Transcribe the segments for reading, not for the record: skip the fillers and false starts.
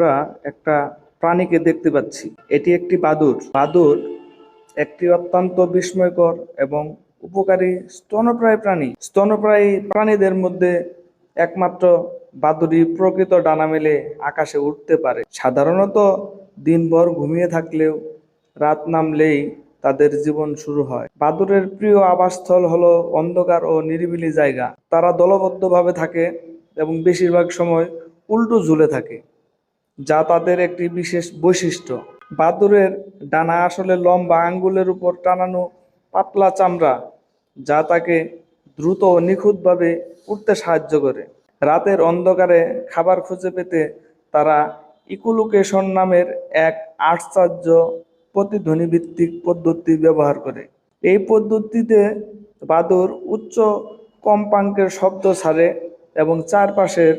আমরা একটা প্রাণীকে দেখতে পাচ্ছি। এটি একটি বাদুড়। বাদুড় একটি অত্যন্ত বিস্ময়কর এবং উপকারী স্তন্যপ্রায়ী প্রাণী। স্তন্যপ্রায়ী প্রাণীদের মধ্যে একমাত্র বাদুড়ই প্রকৃত ডানা মেলে আকাশে উঠতে পারে। সাধারণত দিনভর ঘুমিয়ে থাকলেও রাত নামলেই তাদের জীবন শুরু হয়। বাদুড়ের প্রিয় আবাসস্থল হলো অন্ধকার ও নিরিবিলি জায়গা। তারা দলবদ্ধভাবে থাকে এবং বেশিরভাগ সময় উল্টো ঝুলে থাকে, যা তাদের একটি বিশেষ বৈশিষ্ট্য। বাদুড়ের ডানা আসলে লম্বা আঙ্গুলের উপর টানানো পাতলা চামড়া, যা তাকে দ্রুত ও নিখুঁতভাবে উঠতে সাহায্য করে। রাতের অন্ধকারে খাবার খুঁজে পেতে তারা ইকোলোকেশন নামের এক আশ্চর্য প্রতিধ্বনি ভিত্তিক পদ্ধতি ব্যবহার করে। এই পদ্ধতিতে বাদুড় উচ্চ কম্পাঙ্কের শব্দ ছাড়ে এবং চারপাশের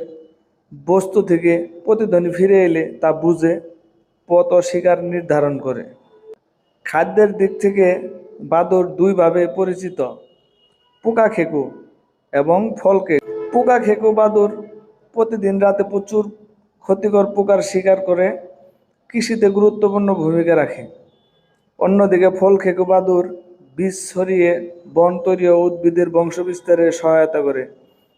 বস্তু থেকে প্রতিধ্বনি ফিরে এলে তা বুঝে পথ ও শিকার নির্ধারণ করে। খাদ্যের দিক থেকে বাদুড় দুইভাবে পরিচিত: পোকা খেকো এবং ফল খেকো। পোকা খেকো বাদুড় প্রতিদিন রাতে প্রচুর ক্ষতিকর পোকার শিকার করে কৃষিতে গুরুত্বপূর্ণ ভূমিকা রাখে। অন্যদিকে ফল খেকো বাদুড় বীজ ছড়িয়ে বন তৈরি ও উদ্ভিদের বংশবিস্তারে সহায়তা করে।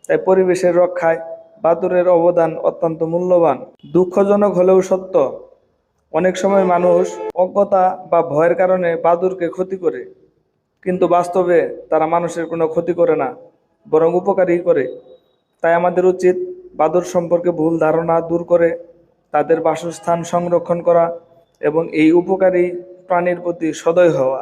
তাই পরিবেশের রক্ষায় বাদুড়ের অবদান অত্যন্ত মূল্যবান। দুঃখজনক হলেও সত্য, অনেক সময় মানুষ অজ্ঞতা বা ভয়ের কারণে বাদুড়কে ক্ষতি করে, কিন্তু বাস্তবে তারা মানুষের কোনো ক্ষতি করে না, বরং উপকারই করে। তাই আমাদের উচিত বাদুড় সম্পর্কে ভুল ধারণা দূর করে তাদের বাসস্থান সংরক্ষণ করা এবং এই উপকারী প্রাণীর প্রতি সদয় হওয়া।